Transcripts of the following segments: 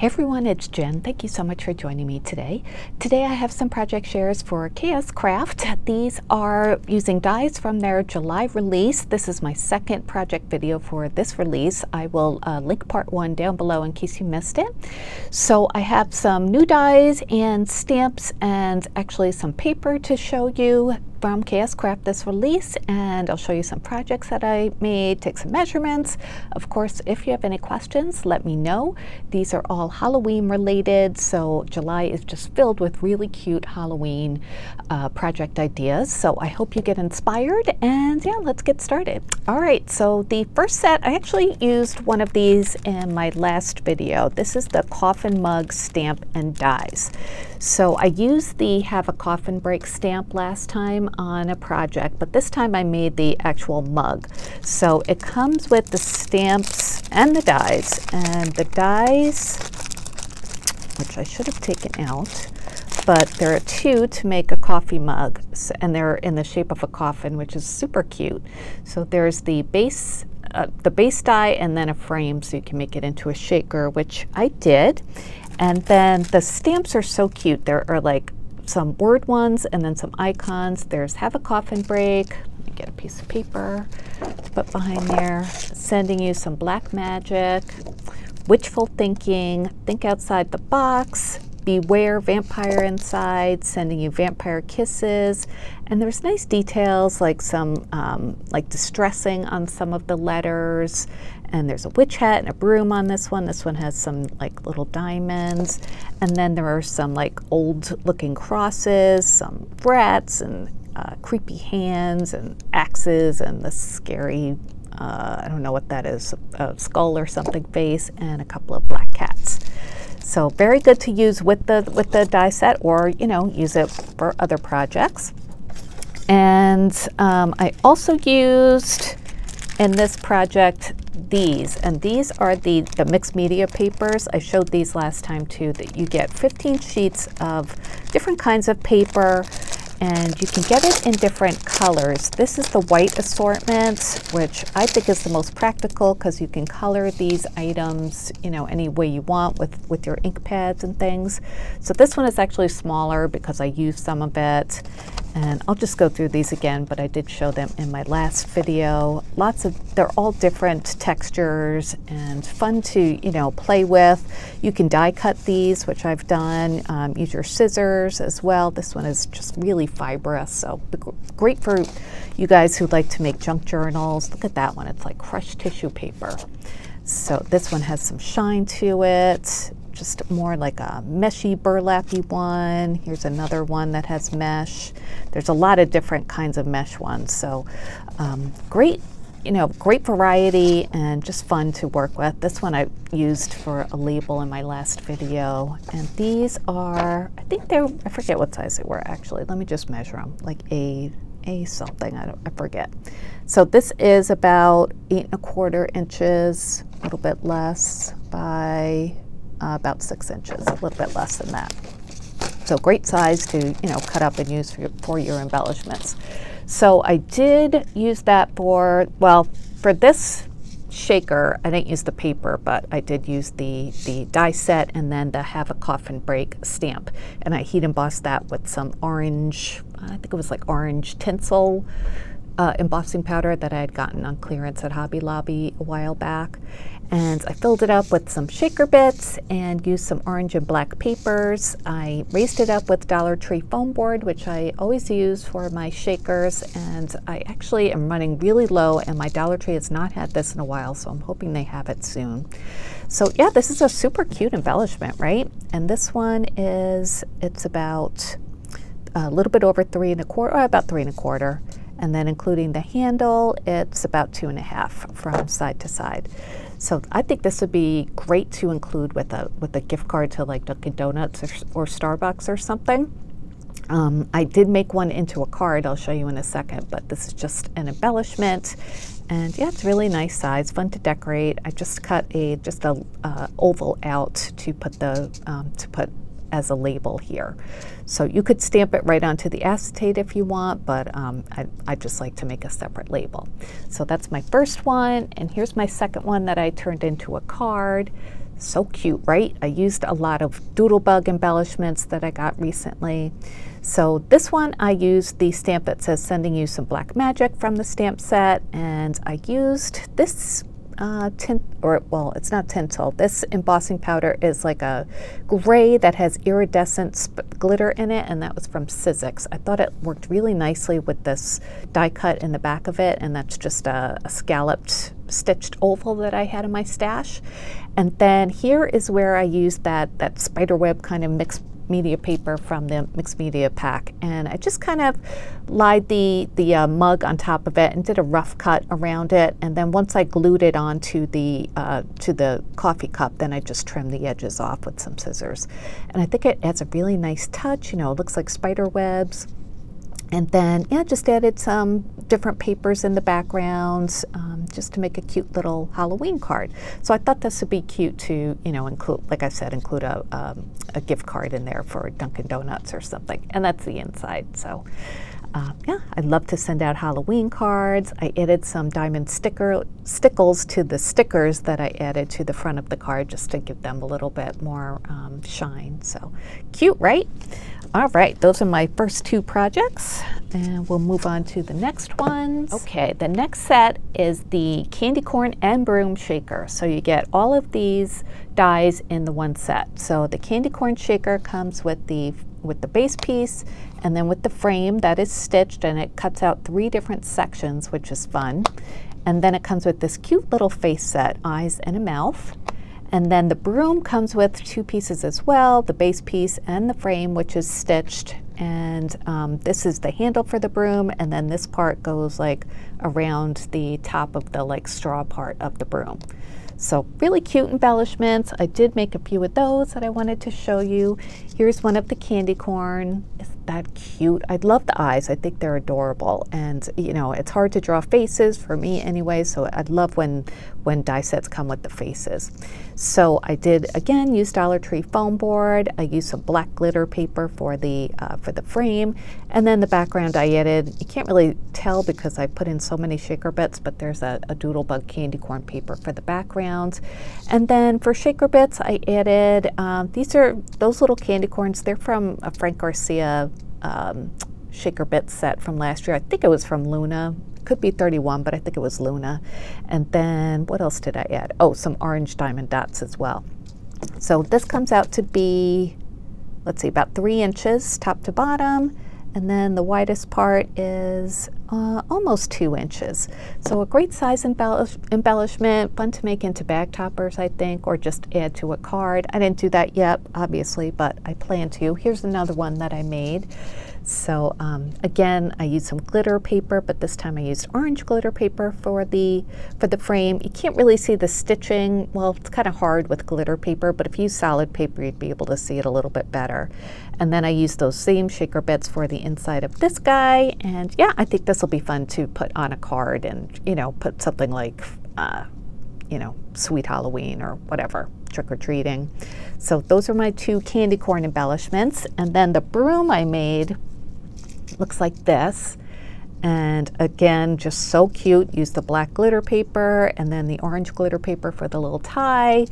Hey everyone, it's Jen. Thank you so much for joining me today. Today I have some project shares for KSCraft. These are using dies from their July release. This is my second project video for this release. I will link part one down below in case you missed it. So I have some new dies and stamps and actually some paper to show you from KSCraft this release, and I'll show you some projects that I made, take some measurements. Of course, if you have any questions, let me know. These are all Halloween related, so July is just filled with really cute Halloween project ideas. So I hope you get inspired, and yeah, let's get started. All right, so the first set, I actually used one of these in my last video. This is the Coffin Mug stamp and dies. So I used the Have a Coffin Break stamp last time on a project, but this time I made the actual mug. So it comes with the stamps and the dies, and the dies, which I should have taken out, but there are two to make a coffee mug, and they're in the shape of a coffin, which is super cute. So there's the base die and then a frame so you can make it into a shaker, which I did. And then the stamps are so cute. There are like some word ones and then some icons. There's Have a Coffin Break. Let me get a piece of paper to put behind there. Sending you some black magic, wishful thinking, think outside the box, beware vampire inside, sending you vampire kisses. And there's nice details like some like distressing on some of the letters. And there's a witch hat and a broom on this one. This one has some like little diamonds. And then there are some like old looking crosses, some rats and creepy hands and axes and the scary, I don't know what that is, a skull or something face, and a couple of black cats. So very good to use with the die set, or use it for other projects. And I also used in this project these, and these are the mixed media papers. I showed these last time too, that you get 15 sheets of different kinds of paper, and you can get it in different colors. This is the white assortment, which I think is the most practical because you can color these items, any way you want with your ink pads and things. So this one is actually smaller because I used some of it. And I'll just go through these again, but I did show them in my last video. They're all different textures and fun to, play with. You can die cut these, which I've done. Use your scissors as well. This one is just really fibrous, so great for you guys who like to make junk journals. Look at that one, it's like crushed tissue paper. So this one has some shine to it. Just more like a meshy, burlappy one. Here's another one that has mesh. There's a lot of different kinds of mesh ones. So great, great variety and just fun to work with. This one I used for a label in my last video. And these are, I think I forget what size they were actually. Let me just measure them, like a something, I forget. So this is about 8 1/4 inches, a little bit less, by about 6 inches, a little bit less than that. So great size to cut up and use for your embellishments. So I did use that for this shaker. I didn't use the paper, but I did use the die set and then the Have a Coffin Break stamp. And I heat embossed that with some orange, I think it was like orange tinsel embossing powder that I had gotten on clearance at Hobby Lobby a while back. And I filled it up with some shaker bits and used some orange and black papers. I raised it up with Dollar Tree foam board, which I always use for my shakers. And I actually am running really low, and my Dollar Tree has not had this in a while, so I'm hoping they have it soon. So yeah, this is a super cute embellishment, right? And this one it's about a little bit over 3 1/4, or about 3 1/4. And then including the handle, it's about 2 1/2 from side to side. So I think this would be great to include with a gift card to like Dunkin' Donuts or Starbucks or something. I did make one into a card, I'll show you in a second, but this is just an embellishment. And yeah, it's really nice size, fun to decorate. I just cut a oval out to put as a label here. So you could stamp it right onto the acetate if you want, but I just like to make a separate label. So that's my first one, and here's my second one that I turned into a card. So cute, right? I used a lot of doodlebug embellishments that I got recently. So this one, I used the stamp that says sending you some black magic from the stamp set, and I used this tint, or well, it's not tinsel. This embossing powder is like a gray that has iridescent glitter in it, and that was from Sizzix. I thought it worked really nicely with this die cut in the back of it, and that's just a scalloped stitched oval that I had in my stash. And then here is where I used that spiderweb kind of mixed media paper from the mixed media pack, and I just kind of lied the mug on top of it and did a rough cut around it, and then once I glued it onto the coffee cup, then I just trimmed the edges off with some scissors. And I think it adds a really nice touch. You know, it looks like spider webs. And then, yeah, just added some different papers in the background just to make a cute little Halloween card. So I thought this would be cute to, you know, include, like I said, include a gift card in there for Dunkin' Donuts or something. And that's the inside. So, yeah, I'd love to send out Halloween cards. I added some diamond stickles to the stickers that I added to the front of the card just to give them a little bit more shine. So cute, right? All right, those are my first two projects, and we'll move on to the next ones. Okay, the next set is the candy corn and broom shaker. So you get all of these dies in the one set. So the candy corn shaker comes with the base piece, and then with the frame that is stitched, and it cuts out 3 different sections, which is fun. And then it comes with this cute little face set, eyes and a mouth. And then the broom comes with 2 pieces as well, the base piece and the frame, which is stitched. And this is the handle for the broom, and then this part goes like around the top of the like straw part of the broom. So really cute embellishments. I did make a few of those that I wanted to show you. Here's one of the candy corn. Isn't that cute? I love the eyes. I think they're adorable. And you know, it's hard to draw faces for me anyway, so I'd love when die sets come with the faces. So I did, again, use Dollar Tree foam board. I used some black glitter paper for the frame. And then the background I added, you can't really tell because I put in so many shaker bits, but there's a doodlebug candy corn paper for the background. And then for shaker bits, I added, these are those little candy corns. They're from a Frank Garcia shaker bit set from last year. I think it was from Luna. Could be 31, but I think it was Luna. And then what else did I add? Oh, some orange diamond dots as well. So this comes out to be, let's see, about 3 inches top to bottom. And then the widest part is almost 2 inches. So a great size embellishment, fun to make into bag toppers, I think, or just add to a card. I didn't do that yet, obviously, but I plan to. Here's another one that I made. So again, I used some glitter paper, but this time I used orange glitter paper for the frame. You can't really see the stitching. Well, it's kind of hard with glitter paper, but if you use solid paper, you'd be able to see it a little bit better. And then I used those same shaker bits for the inside of this guy. And yeah, I think this will be fun to put on a card and, you know, put something like, you know, Sweet Halloween or whatever, trick-or-treating. So those are my 2 candy corn embellishments. And then the broom I made looks like this, and again, just so cute. Use the black glitter paper and then the orange glitter paper for the little tie.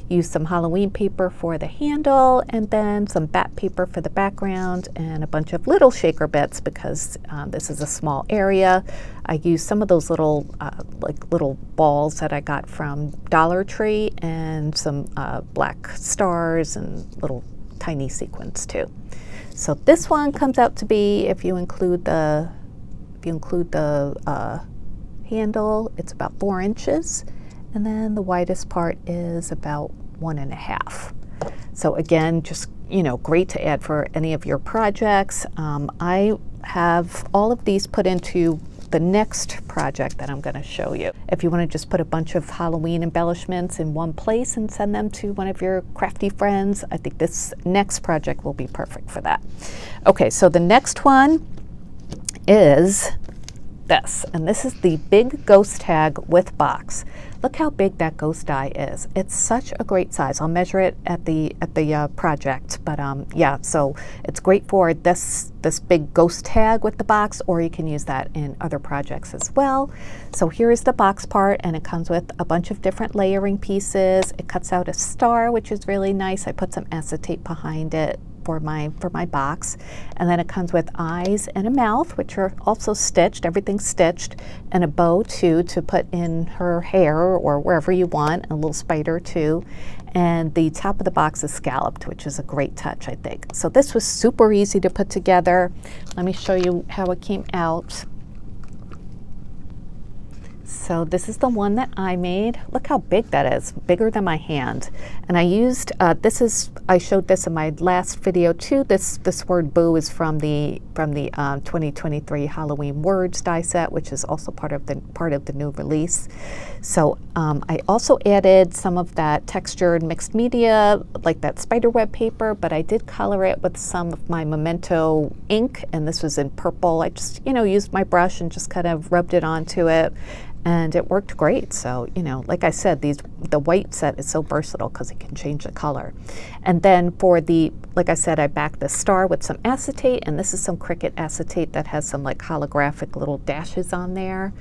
Use some Halloween paper for the handle, and then some bat paper for the background, and a bunch of little shaker bits because this is a small area. I used some of those little like little balls that I got from Dollar Tree, and some black stars and little tiny sequins too. So this one comes out to be, if you include the handle, it's about 4 inches, and then the widest part is about 1.5. So again, just, you know, great to add for any of your projects. I have all of these put into the next project that I'm going to show you. If you want to just put a bunch of Halloween embellishments in one place and send them to one of your crafty friends, I think this next project will be perfect for that. Okay, so the next one is this, and this is the big ghost tag with box. Look how big that ghost die is. It's such a great size. I'll measure it at the project, but yeah, so it's great for this big ghost tag with the box, or you can use that in other projects as well. So here is the box part, and it comes with a bunch of different layering pieces. It cuts out a star, which is really nice. I put some acetate behind it for my box, and then it comes with eyes and a mouth, which are also stitched. Everything's stitched, and a bow too to put in her hair or wherever you want, a little spider too, and the top of the box is scalloped, which is a great touch, I think. So this was super easy to put together. Let me show you how it came out. So this is the one that I made. Look how big that is, bigger than my hand. And I used, I showed this in my last video too. This word boo is from the 2023 Halloween words die set, which is also part of the new release. So I also added some of that textured mixed media, like that spiderweb paper, but I did color it with some of my Memento ink, and this was in purple. I just, used my brush and just kind of rubbed it onto it, and it worked great. So, like I said, the white set is so versatile because it can change the color. And then for like I said, I backed the star with some acetate, and this is some Cricut acetate that has some like holographic little dashes on there.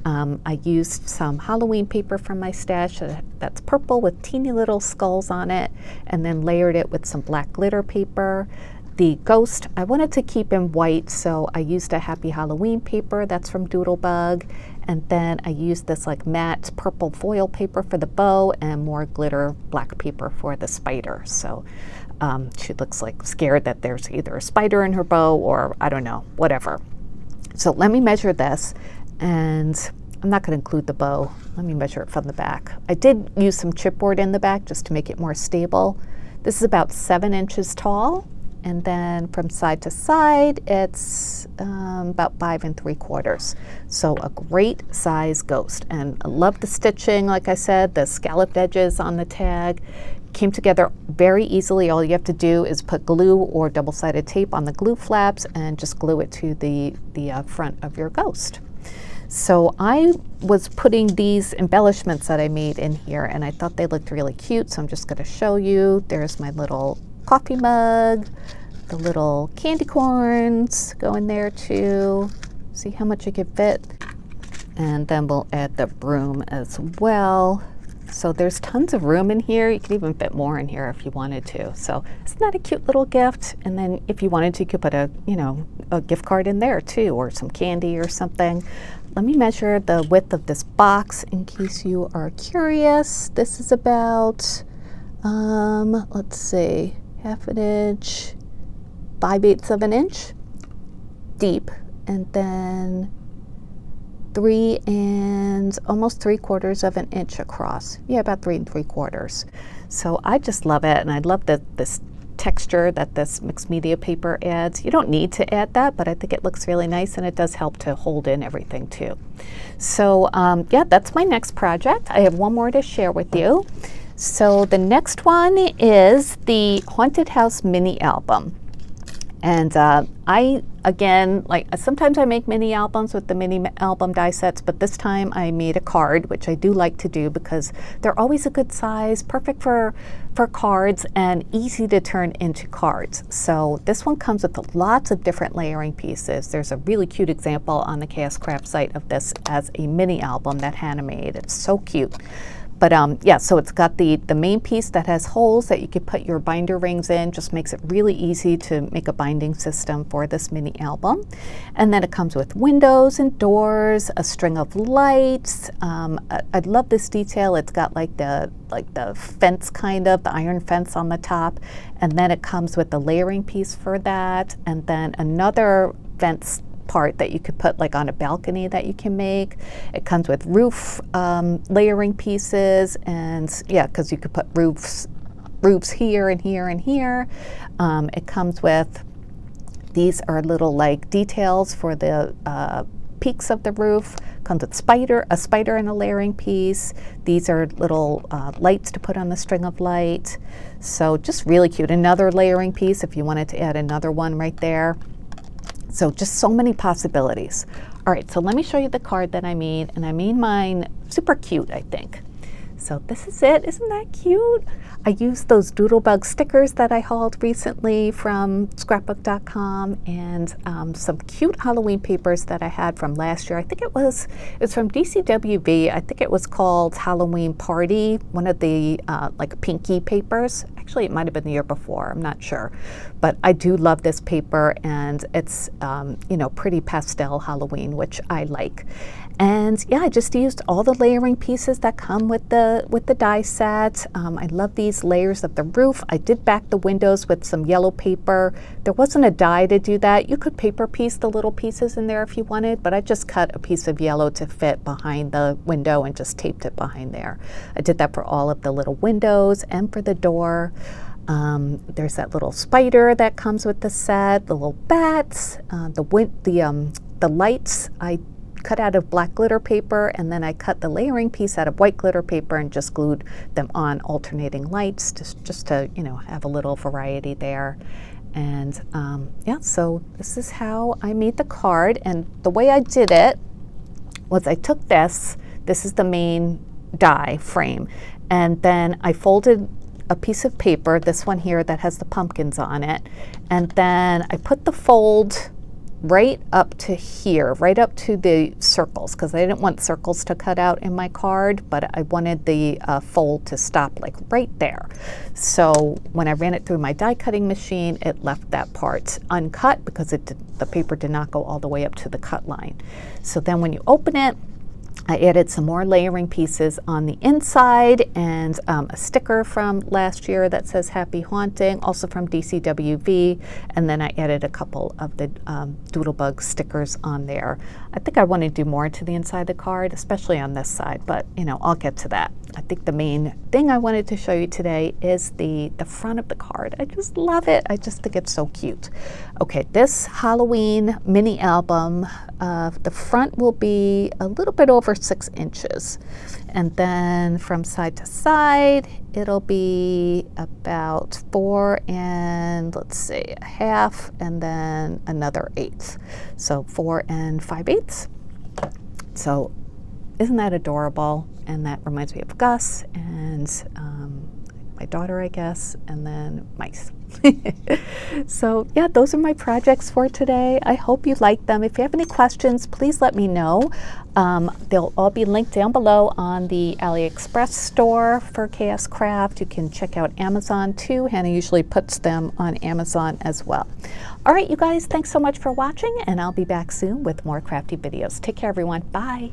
I used some Halloween paper from my stash that's purple with teeny little skulls on it, and then layered it with some black glitter paper. The ghost, I wanted to keep in white, so I used a Happy Halloween paper that's from Doodlebug, and then I used this like matte purple foil paper for the bow and more glitter black paper for the spider. So she looks like scared that there's either a spider in her bow or I don't know, whatever. So let me measure this, and I'm not going to include the bow. Let me measure it from the back. I did use some chipboard in the back just to make it more stable. This is about 7 inches tall. And then from side to side, it's about 5 3/4. So a great size ghost. And I love the stitching, like I said, the scalloped edges on the tag. Came together very easily. All you have to do is put glue or double-sided tape on the glue flaps and just glue it to the front of your ghost. So I was putting these embellishments that I made in here, and I thought they looked really cute, so I'm just going to show you. There's my little coffee mug, the little candy corns go in there too. See how much you can fit. And then we'll add the broom as well. So there's tons of room in here. You could even fit more in here if you wanted to. So isn't that a cute little gift? And then if you wanted to, you could put a gift card in there too, or some candy or something. Let me measure the width of this box in case you are curious. This is about, let's see, 1/2 inch, 5/8 of an inch deep, and then 3 and almost 3/4 of an inch across. Yeah, about 3 3/4. So I just love it, and I love this texture that this mixed media paper adds. You don't need to add that, but I think it looks really nice, and it does help to hold in everything too. So yeah, that's my next project. I have one more to share with you. So the next one is the Haunted House mini album. And again, sometimes I make mini albums with the mini album die sets, but this time I made a card, which I do like to do because they're always a good size, perfect for cards and easy to turn into cards. So this one comes with lots of different layering pieces. There's a really cute example on the KSCraft site of this as a mini album that Hannah made. It's so cute. But yeah, so it's got the main piece that has holes that you could put your binder rings in. Just makes it really easy to make a binding system for this mini album. And then it comes with windows and doors, a string of lights. I love this detail. It's got like the fence kind of, the iron fence on the top. And then it comes with the layering piece for that. And then another fence part that you could put like on a balcony that you can make. It comes with roof layering pieces, and yeah, because you could put roofs here and here and here. It comes with, these are little like details for the peaks of the roof. Comes with a spider and a layering piece. These are little lights to put on the string of light. So just really cute. Another layering piece if you wanted to add another one right there. So just so many possibilities. All right, so let me show you the card that I made, and I made mine super cute, I think. So this is it. Isn't that cute? I used those Doodlebug stickers that I hauled recently from Scrapbook.com, and some cute Halloween papers that I had from last year. I think it was from DCWV. I think it was called Halloween Party, one of the like pinky papers. Actually, it might have been the year before. I'm not sure. But I do love this paper, and it's you know, pretty pastel Halloween, which I like. And yeah, I just used all the layering pieces that come with the die set. I love these layers of the roof. I did back the windows with some yellow paper. There wasn't a die to do that. You could paper piece the little pieces in there if you wanted, but I just cut a piece of yellow to fit behind the window and just taped it behind there. I did that for all of the little windows and for the door. There's that little spider that comes with the set, the little bats, the lights I cut out of black glitter paper, and then I cut the layering piece out of white glitter paper and just glued them on alternating lights, just to, you know, have a little variety there. And yeah, so this is how I made the card. And the way I did it was I took this is the main die frame, and then I folded a piece of paper, this one here that has the pumpkins on it, and then I put the fold right up to here, right up to the circles, because I didn't want circles to cut out in my card, but I wanted the fold to stop like right there. So when I ran it through my die cutting machine, it left that part uncut because the paper did not go all the way up to the cut line. So then when you open it, I added some more layering pieces on the inside, and a sticker from last year that says Happy Haunting, also from DCWV, and then I added a couple of the Doodlebug stickers on there. I think I want to do more to the inside of the card, especially on this side, but you know, I'll get to that. I think the main thing I wanted to show you today is the front of the card. I just love it. I just think it's so cute. Okay, this Halloween mini album, the front will be a little bit over 6 inches. And then from side to side, it'll be about 4 and let's see, a half, and then another 1/8. So 4 and 5/8. So isn't that adorable? And that reminds me of Gus and my daughter, I guess, and then mice. So yeah, those are my projects for today. I hope you like them. If you have any questions, please let me know. They'll all be linked down below on the AliExpress store for KSCraft. You can check out Amazon too. Hannah usually puts them on Amazon as well. All right, you guys, thanks so much for watching, and I'll be back soon with more crafty videos. Take care, everyone. Bye.